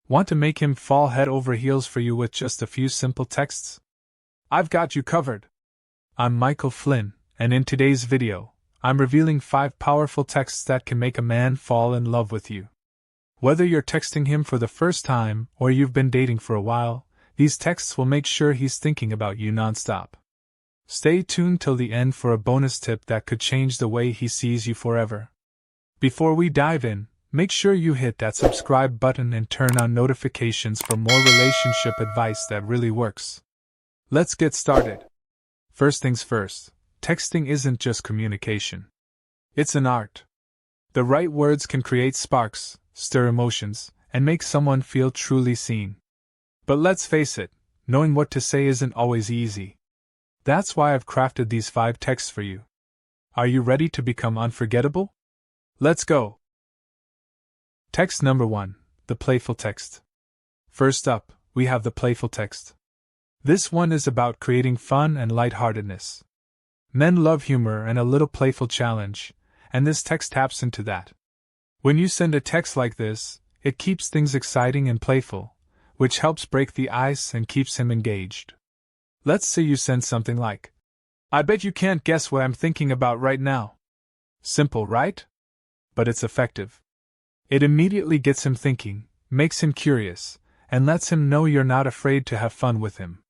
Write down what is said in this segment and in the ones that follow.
Want to make him fall head over heels for you with just a few simple texts? I've got you covered. I'm Michael Flynn, and in today's video, I'm revealing 5 powerful texts that can make a man fall in love with you. Whether you're texting him for the first time or you've been dating for a while, these texts will make sure he's thinking about you nonstop. Stay tuned till the end for a bonus tip that could change the way he sees you forever. Before we dive in, make sure you hit that subscribe button and turn on notifications for more relationship advice that really works. Let's get started. First things first, texting isn't just communication. It's an art. The right words can create sparks, stir emotions, and make someone feel truly seen. But let's face it, knowing what to say isn't always easy. That's why I've crafted these 5 texts for you. Are you ready to become unforgettable? Let's go! Text number 1, the playful text. First up, we have the playful text. This one is about creating fun and lightheartedness. Men love humor and a little playful challenge, and this text taps into that. When you send a text like this, it keeps things exciting and playful, which helps break the ice and keeps him engaged. Let's say you send something like, "I bet you can't guess what I'm thinking about right now." Simple, right? But it's effective. It immediately gets him thinking, makes him curious, and lets him know you're not afraid to have fun with him.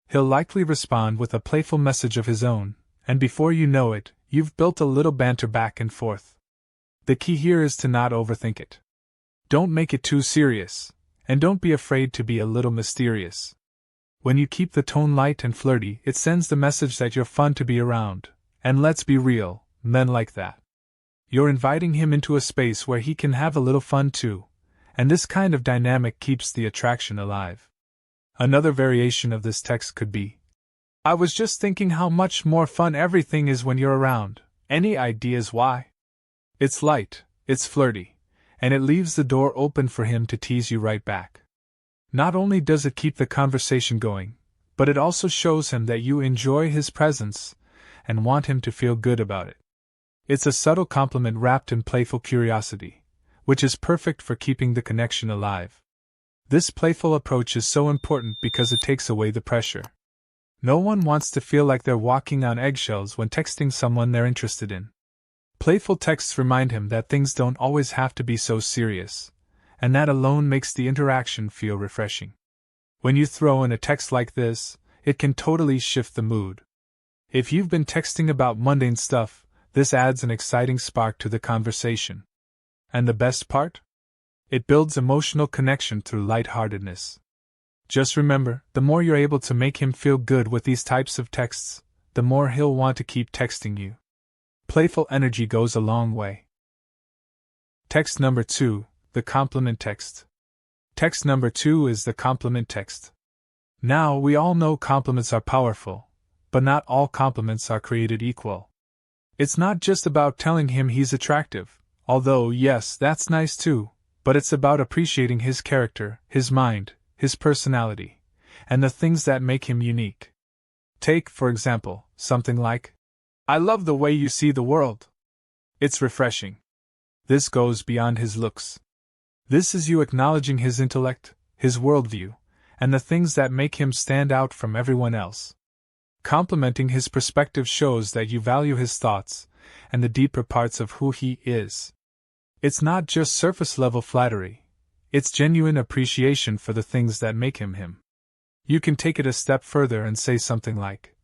He'll likely respond with a playful message of his own, and before you know it, you've built a little banter back and forth. The key here is to not overthink it. Don't make it too serious, and don't be afraid to be a little mysterious. When you keep the tone light and flirty, it sends the message that you're fun to be around, and let's be real, men like that. You're inviting him into a space where he can have a little fun too, and this kind of dynamic keeps the attraction alive. Another variation of this text could be, "I was just thinking how much more fun everything is when you're around. Any ideas why?" It's light, it's flirty, and it leaves the door open for him to tease you right back. Not only does it keep the conversation going, but it also shows him that you enjoy his presence and want him to feel good about it. It's a subtle compliment wrapped in playful curiosity, which is perfect for keeping the connection alive. This playful approach is so important because it takes away the pressure. No one wants to feel like they're walking on eggshells when texting someone they're interested in. Playful texts remind him that things don't always have to be so serious, and that alone makes the interaction feel refreshing. When you throw in a text like this, it can totally shift the mood. If you've been texting about mundane stuff, this adds an exciting spark to the conversation. And the best part? It builds emotional connection through lightheartedness. Just remember, the more you're able to make him feel good with these types of texts, the more he'll want to keep texting you. Playful energy goes a long way. Text number 2, the compliment text. Text number 2 is the compliment text. Now, we all know compliments are powerful, but not all compliments are created equal. It's not just about telling him he's attractive, although yes, that's nice too, but it's about appreciating his character, his mind, his personality, and the things that make him unique. Take, for example, something like, "I love the way you see the world." It's refreshing. This goes beyond his looks. This is you acknowledging his intellect, his worldview, and the things that make him stand out from everyone else. Complimenting his perspective shows that you value his thoughts and the deeper parts of who he is. It's not just surface-level flattery, it's genuine appreciation for the things that make him him. You can take it a step further and say something like,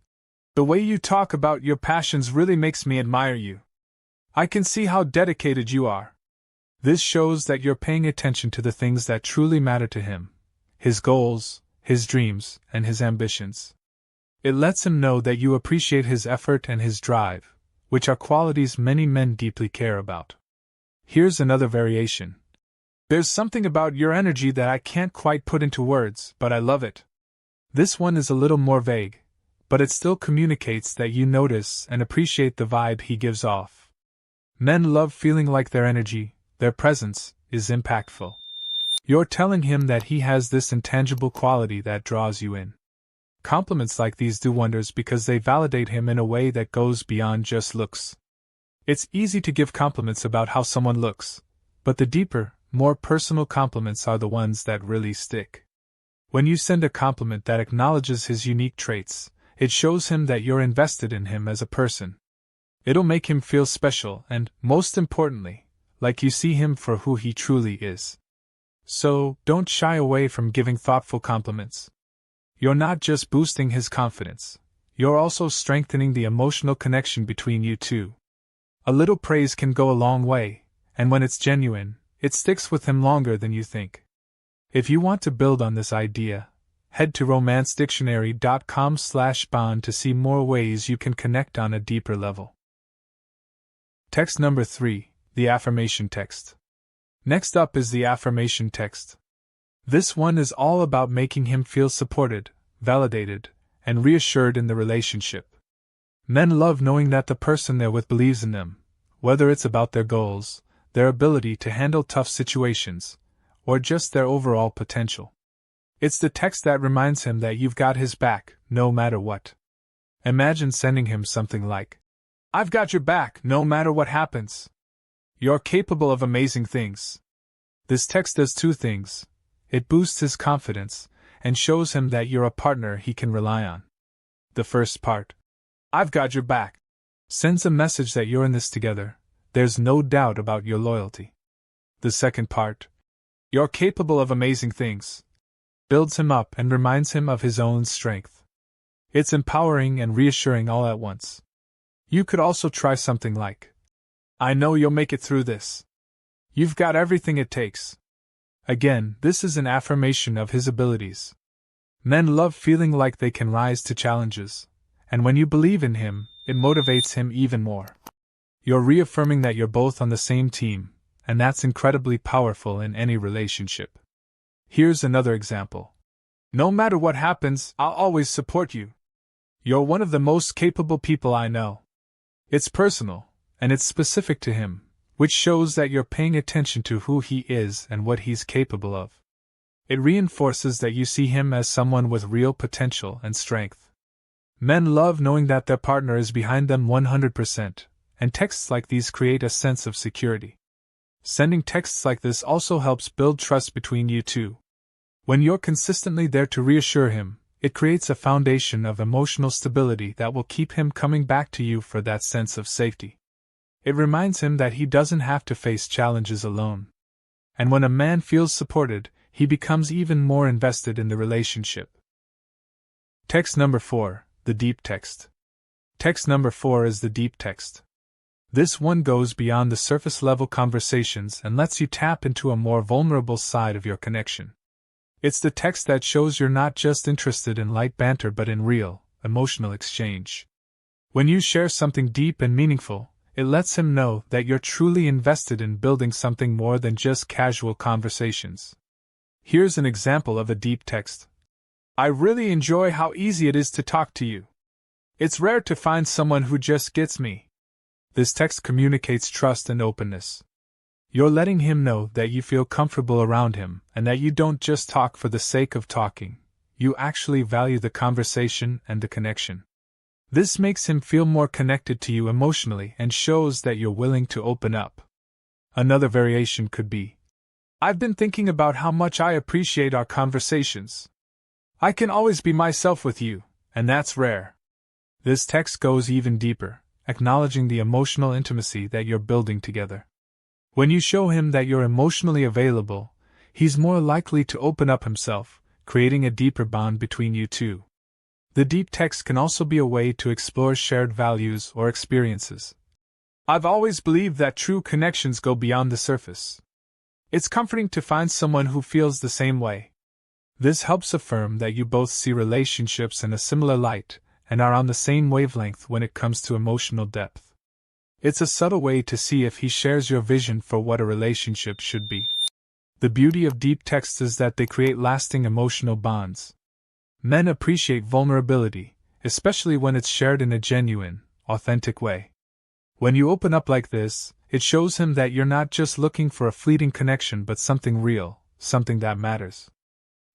"The way you talk about your passions really makes me admire you. I can see how dedicated you are." This shows that you're paying attention to the things that truly matter to him, his goals, his dreams, and his ambitions. It lets him know that you appreciate his effort and his drive, which are qualities many men deeply care about. Here's another variation. "There's something about your energy that I can't quite put into words, but I love it." This one is a little more vague, but it still communicates that you notice and appreciate the vibe he gives off. Men love feeling like their energy, their presence, is impactful. You're telling him that he has this intangible quality that draws you in. Compliments like these do wonders because they validate him in a way that goes beyond just looks. It's easy to give compliments about how someone looks, but the deeper, more personal compliments are the ones that really stick. When you send a compliment that acknowledges his unique traits, it shows him that you're invested in him as a person. It'll make him feel special and, most importantly, like you see him for who he truly is. So, don't shy away from giving thoughtful compliments. You're not just boosting his confidence, you're also strengthening the emotional connection between you two. A little praise can go a long way, and when it's genuine, it sticks with him longer than you think. If you want to build on this idea, head to romancedictionary.com/bond to see more ways you can connect on a deeper level. Text number 3, the affirmation text. Next up is the affirmation text. This one is all about making him feel supported, validated, and reassured in the relationship. Men love knowing that the person they're with believes in them, whether it's about their goals, their ability to handle tough situations, or just their overall potential. It's the text that reminds him that you've got his back, no matter what. Imagine sending him something like, "I've got your back, no matter what happens. You're capable of amazing things." This text does two things. It boosts his confidence, and shows him that you're a partner he can rely on. The first part, "I've got your back," sends a message that you're in this together, there's no doubt about your loyalty. The second part, "You're capable of amazing things," builds him up and reminds him of his own strength. It's empowering and reassuring all at once. You could also try something like, "I know you'll make it through this. You've got everything it takes." Again, this is an affirmation of his abilities. Men love feeling like they can rise to challenges, and when you believe in him, it motivates him even more. You're reaffirming that you're both on the same team, and that's incredibly powerful in any relationship. Here's another example. "No matter what happens, I'll always support you. You're one of the most capable people I know." It's personal, and it's specific to him, which shows that you're paying attention to who he is and what he's capable of. It reinforces that you see him as someone with real potential and strength. Men love knowing that their partner is behind them 100%, and texts like these create a sense of security. Sending texts like this also helps build trust between you two. When you're consistently there to reassure him, it creates a foundation of emotional stability that will keep him coming back to you for that sense of safety. It reminds him that he doesn't have to face challenges alone. And when a man feels supported, he becomes even more invested in the relationship. Text number 4, the deep text. Text number 4 is the deep text. This one goes beyond the surface-level conversations and lets you tap into a more vulnerable side of your connection. It's the text that shows you're not just interested in light banter but in real, emotional exchange. When you share something deep and meaningful, it lets him know that you're truly invested in building something more than just casual conversations. Here's an example of a deep text. "I really enjoy how easy it is to talk to you. It's rare to find someone who just gets me." This text communicates trust and openness. You're letting him know that you feel comfortable around him and that you don't just talk for the sake of talking, you actually value the conversation and the connection. This makes him feel more connected to you emotionally and shows that you're willing to open up. Another variation could be, "I've been thinking about how much I appreciate our conversations. I can always be myself with you, and that's rare." This text goes even deeper, acknowledging the emotional intimacy that you're building together. When you show him that you're emotionally available, he's more likely to open up himself, creating a deeper bond between you two. The deep text can also be a way to explore shared values or experiences. "I've always believed that true connections go beyond the surface. It's comforting to find someone who feels the same way." This helps affirm that you both see relationships in a similar light and are on the same wavelength when it comes to emotional depth. It's a subtle way to see if he shares your vision for what a relationship should be. The beauty of deep texts is that they create lasting emotional bonds. Men appreciate vulnerability, especially when it's shared in a genuine, authentic way. When you open up like this, it shows him that you're not just looking for a fleeting connection but something real, something that matters.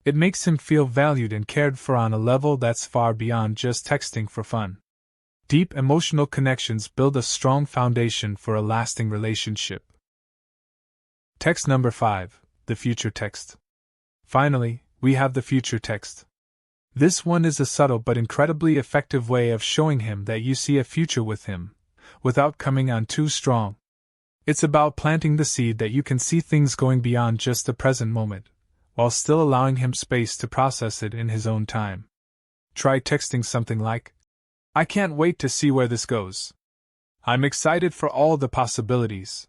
It makes him feel valued and cared for on a level that's far beyond just texting for fun. Deep emotional connections build a strong foundation for a lasting relationship. Text number 5, the future text. Finally, we have the future text. This one is a subtle but incredibly effective way of showing him that you see a future with him, without coming on too strong. It's about planting the seed that you can see things going beyond just the present moment, while still allowing him space to process it in his own time. Try texting something like, "I can't wait to see where this goes. I'm excited for all the possibilities."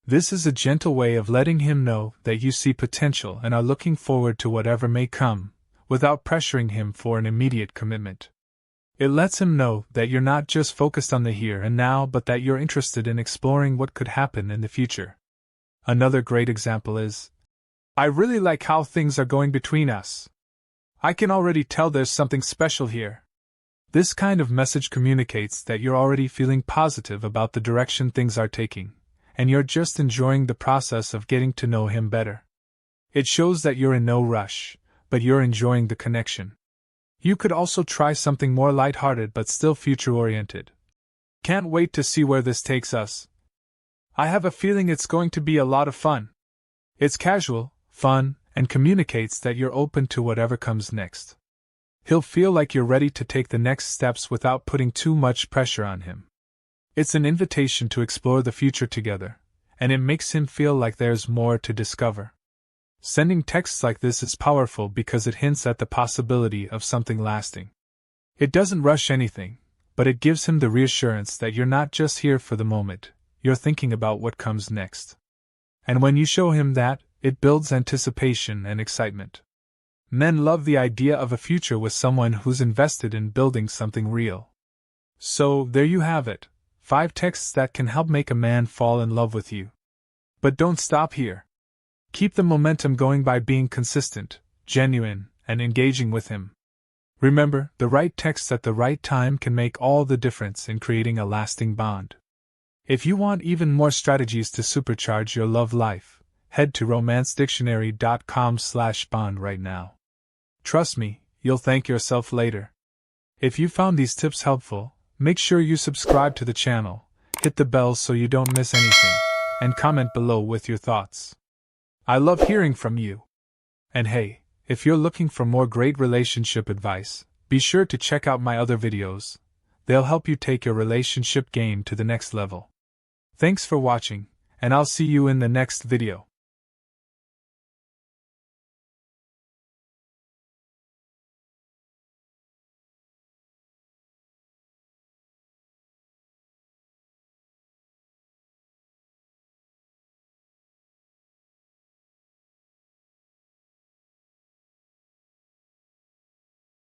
This is a gentle way of letting him know that you see potential and are looking forward to whatever may come, without pressuring him for an immediate commitment. It lets him know that you're not just focused on the here and now, but that you're interested in exploring what could happen in the future. Another great example is, "I really like how things are going between us. I can already tell there's something special here." This kind of message communicates that you're already feeling positive about the direction things are taking, and you're just enjoying the process of getting to know him better. It shows that you're in no rush, but you're enjoying the connection. You could also try something more lighthearted but still future-oriented. "Can't wait to see where this takes us. I have a feeling it's going to be a lot of fun." It's casual, fun, and communicates that you're open to whatever comes next. He'll feel like you're ready to take the next steps without putting too much pressure on him. It's an invitation to explore the future together, and it makes him feel like there's more to discover. Sending texts like this is powerful because it hints at the possibility of something lasting. It doesn't rush anything, but it gives him the reassurance that you're not just here for the moment, you're thinking about what comes next. And when you show him that, it builds anticipation and excitement. Men love the idea of a future with someone who's invested in building something real. So, there you have it, 5 texts that can help make a man fall in love with you. But don't stop here. Keep the momentum going by being consistent, genuine, and engaging with him. Remember, the right text at the right time can make all the difference in creating a lasting bond. If you want even more strategies to supercharge your love life, head to romancedictionary.com/bond right now. Trust me, you'll thank yourself later. If you found these tips helpful, make sure you subscribe to the channel, hit the bell so you don't miss anything, and comment below with your thoughts. I love hearing from you. And hey, if you're looking for more great relationship advice, be sure to check out my other videos. They'll help you take your relationship game to the next level. Thanks for watching, and I'll see you in the next video.